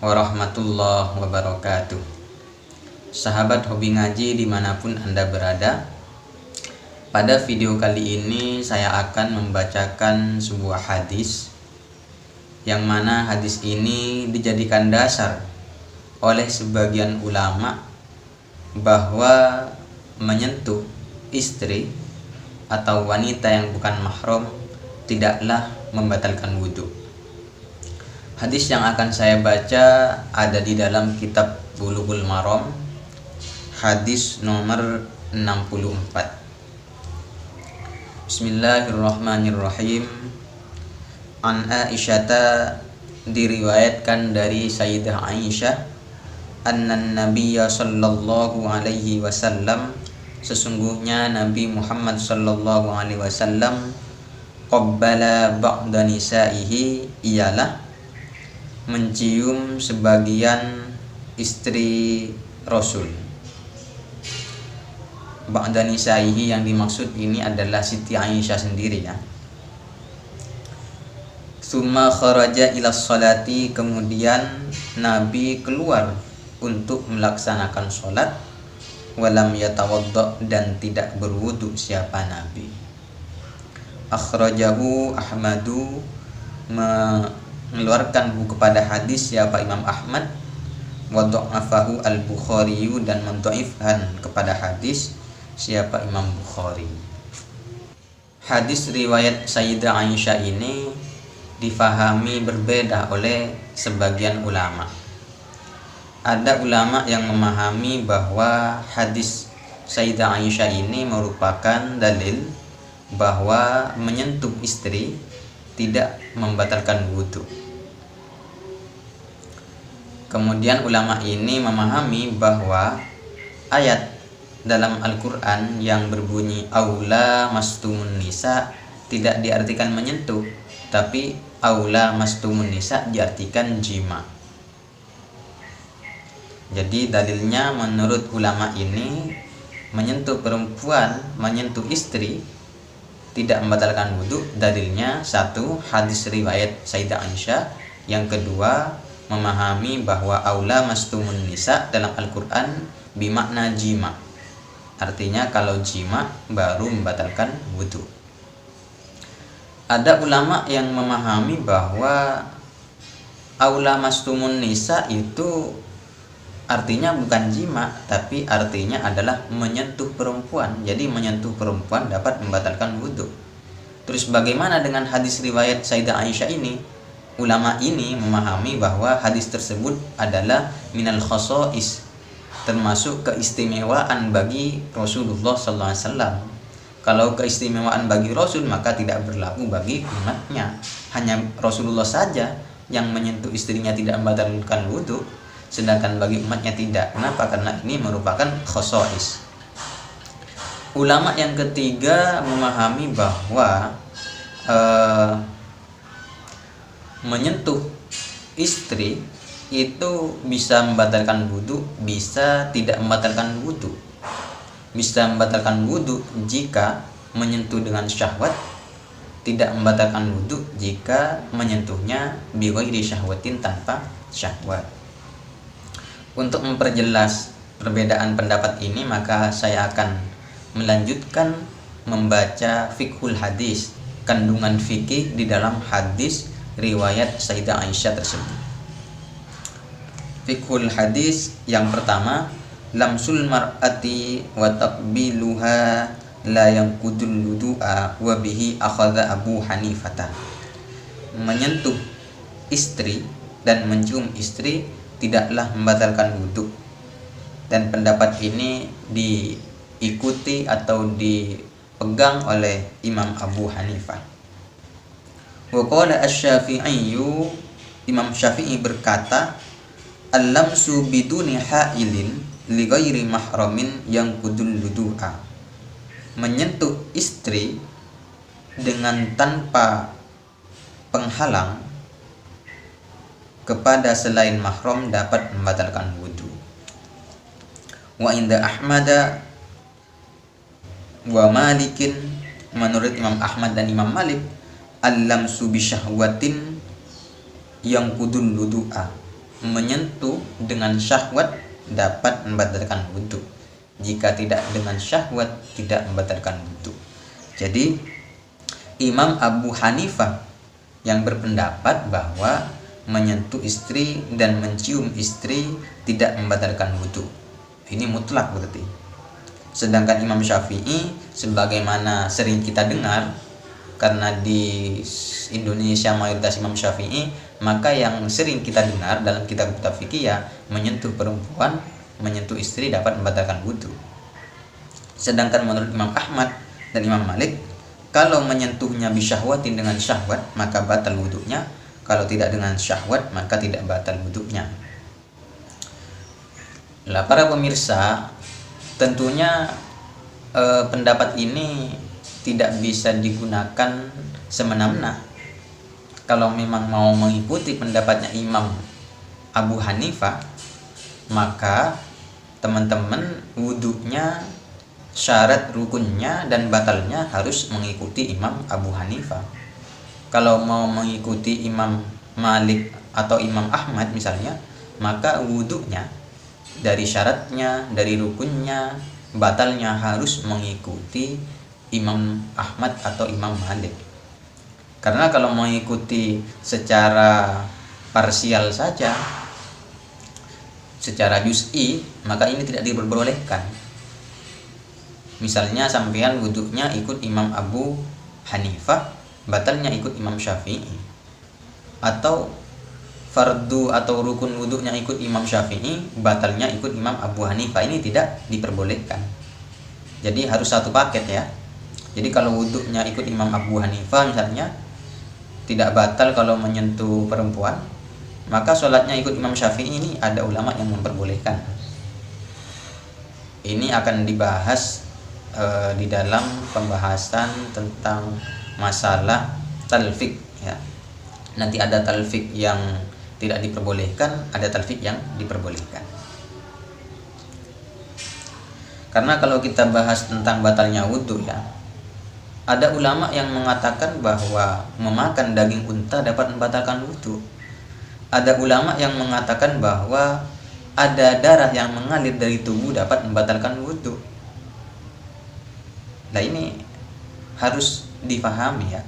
warahmatullahi wabarakatuh. Sahabat hobi ngaji dimanapun Anda berada, pada video kali ini saya akan membacakan sebuah hadis, yang mana hadis ini dijadikan dasar oleh sebagian ulama bahwa menyentuh istri atau wanita yang bukan mahram tidaklah membatalkan wudhu. Hadis yang akan saya baca ada di dalam kitab Bulughul Maram, hadis nomor 64. Bismillahirrahmanirrahim. An Aisyata, diriwayatkan dari Sayyidah Aisyah, annan Nabiyya sallallahu alaihi wasallam, sesungguhnya Nabi Muhammad sallallahu alaihi wasallam, qabbala ba'da nisaihi, ialah mencium sebagian istri Rasul. Ba'da nisaihi yang dimaksud ini adalah Siti Aisyah sendiri ya. Tsumma kharaja ila sholati, kemudian Nabi keluar untuk melaksanakan sholat. Walam yatawadda, dan tidak berwudu siapa Nabi. Akhrajahu Ahmadu, mengeluarkan buku kepada hadis siapa Imam Ahmad. Wa dha'afahu al-Bukhari, dan mendhaifkan kepada hadis siapa Imam Bukhari. Hadis riwayat Sayyidah Aisyah ini difahami berbeda oleh sebagian ulama. Ada ulama yang memahami bahwa hadis Sayyidah Aisyah ini merupakan dalil bahwa menyentuh istri tidak membatalkan wudhu. Kemudian ulama ini memahami bahwa ayat dalam Al-Quran yang berbunyi aula mastumun nisa tidak diartikan menyentuh, tapi aula mastumun nisa diartikan jima. Jadi dalilnya menurut ulama ini, menyentuh perempuan, menyentuh istri tidak membatalkan wudhu. Dalilnya satu, hadis riwayat Sayyidah Aisyah. Yang kedua, memahami bahwa aula mastumun nisa dalam Al-Quran bimakna jima, artinya kalau jima baru membatalkan wudhu. Ada ulama yang memahami bahwa aula mastumun nisa itu artinya bukan jima, tapi artinya adalah menyentuh perempuan. Jadi menyentuh perempuan dapat membatalkan wudhu. Terus bagaimana dengan hadis riwayat Sayyidah Aisyah ini? Ulama ini memahami bahwa hadis tersebut adalah minal khosais, termasuk keistimewaan bagi Rasulullah SAW. Kalau keistimewaan bagi Rasul, maka tidak berlaku bagi umatnya. Hanya Rasulullah saja yang menyentuh istrinya tidak membatalkan wudhu, sedangkan bagi umatnya tidak. Kenapa? Karena ini merupakan khosais. Ulama yang ketiga memahami bahwa menyentuh istri itu bisa membatalkan wudhu, bisa tidak membatalkan wudhu. Bisa membatalkan wudhu jika menyentuh dengan syahwat, tidak membatalkan wudhu jika menyentuhnya bi ghairi syahwatin, tanpa syahwat. Untuk memperjelas perbedaan pendapat ini, maka saya akan melanjutkan membaca fiqhul hadis, kandungan fikih di dalam hadis riwayat Sayyidah Aisyah tersebut. Fiqhul hadis yang pertama, lamsul mar'ati wa taqbiluha la yanqudul wudu'a wa bihi akhadha Abu Hanifah. Menyentuh istri dan mencium istri tidaklah membatalkan wudhu, dan pendapat ini diikuti atau dipegang oleh Imam Abu Hanifah. Wa qala asy-Syafi'i, Imam Syafi'i berkata, al-lamsu biduni ha'ilin li ghairi mahramin yanqudul wudu'a. Menyentuh istri dengan tanpa penghalang kepada selain mahram dapat membatalkan wudhu. Wa inda Ahmada wa Malikin, menurut Imam Ahmad dan Imam Malik, al-lamsu bi syahwatin yang kudul wudu'a, menyentuh dengan syahwat dapat membatalkan wudu. Jika tidak dengan syahwat tidak membatalkan wudu. Jadi Imam Abu Hanifah yang berpendapat bahwa menyentuh istri dan mencium istri tidak membatalkan wudu. Ini mutlak berarti. Sedangkan Imam Syafi'i, sebagaimana sering kita dengar, karena di Indonesia mayoritas Imam Syafi'i, maka yang sering kita dengar dalam kitab-kitab fikih ya, menyentuh perempuan, menyentuh istri dapat membatalkan wudu. Sedangkan menurut Imam Ahmad dan Imam Malik, kalau menyentuhnya bisyahwatin dengan syahwat maka batal wudunya, kalau tidak dengan syahwat maka tidak batal wudunya. Lah para pemirsa, tentunya pendapat ini tidak bisa digunakan semena-mena. Kalau memang mau mengikuti pendapatnya Imam Abu Hanifah, maka teman-teman wudunya, syarat rukunnya dan batalnya harus mengikuti Imam Abu Hanifah. Kalau mau mengikuti Imam Malik atau Imam Ahmad misalnya, maka wudunya dari syaratnya, dari rukunnya, batalnya harus mengikuti Imam Ahmad atau Imam Malik. Karena kalau mengikuti secara parsial saja, secara juz'i, maka ini tidak diperbolehkan. Misalnya sampean wudunya ikut Imam Abu Hanifah, batalnya ikut Imam Syafi'i. Atau fardu atau rukun wudunya ikut Imam Syafi'i, batalnya ikut Imam Abu Hanifah, ini tidak diperbolehkan. Jadi harus satu paket ya. Jadi kalau wudunya ikut Imam Abu Hanifah misalnya, tidak batal kalau menyentuh perempuan, maka sholatnya ikut Imam Syafi'i, ini ada ulama yang memperbolehkan. Ini akan dibahas di dalam pembahasan tentang masalah talfik ya. Nanti ada talfik yang tidak diperbolehkan, ada talfik yang diperbolehkan. Karena kalau kita bahas tentang batalnya wudu ya, ada ulama yang mengatakan bahwa memakan daging unta dapat membatalkan wudu. Ada ulama yang mengatakan bahwa ada darah yang mengalir dari tubuh dapat membatalkan wudu. Nah ini harus difahami ya.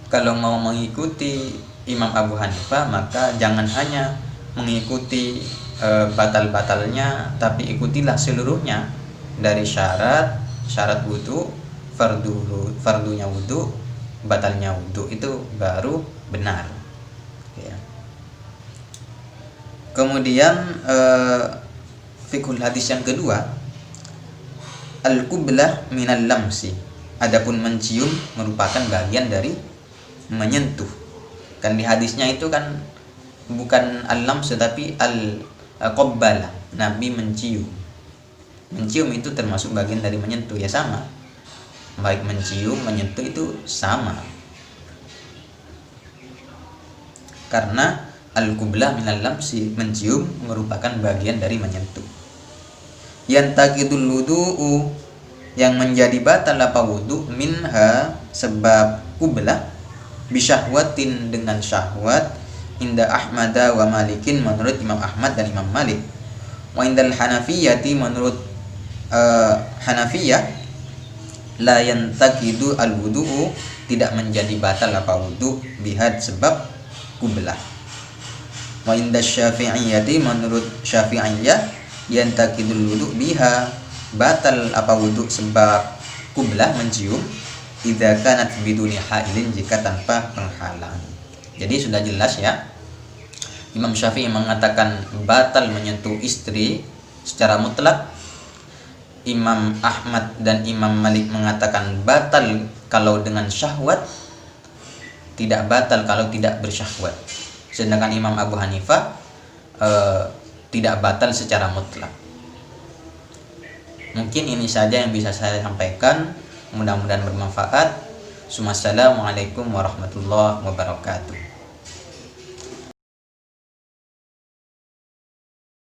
Kalau mau mengikuti Imam Abu Hanifah, maka jangan hanya mengikuti batal-batalnya, tapi ikutilah seluruhnya dari syarat wudu, fardunya wudu, batalnya wudu, itu baru benar ya. Kemudian fiqhul hadis yang kedua, al-qublah minal lamsi. Adapun mencium merupakan bagian dari menyentuh. Kan di hadisnya itu kan bukan al-lams tapi al-qabbalah. Nabi mencium. Mencium itu termasuk bagian dari menyentuh ya, sama. Baik mencium, menyentuh itu sama. Karena al-qublah minal lamsi, mencium merupakan bagian dari menyentuh. Yantakidul wudu'u, yang menjadi batal apa wudu, minha sebab qublah, bisyahwatin dengan syahwat, inda Ahmada wa Malikin menurut Imam Ahmad dan Imam Malik, wa indal Hanafiyati menurut Hanafiyah, la yantakidu al wudu'u, tidak menjadi batal apa wudu, bihad sebab qublah. Wa inda Syafi'iyati menurut Syafi'iyah, yantakidul wudu biha, batal apa wudu sebab qublah mencium, idza kanat biduni hailin, jika tanpa penghalang. Jadi sudah jelas ya. Imam Syafi'i mengatakan batal menyentuh istri secara mutlak. Imam Ahmad dan Imam Malik mengatakan batal kalau dengan syahwat, tidak batal kalau tidak bersyahwat. Sedangkan Imam Abu Hanifah tidak batal secara mutlak. Mungkin ini saja yang bisa saya sampaikan. Mudah-mudahan bermanfaat. Assalamualaikum warahmatullahi wabarakatuh.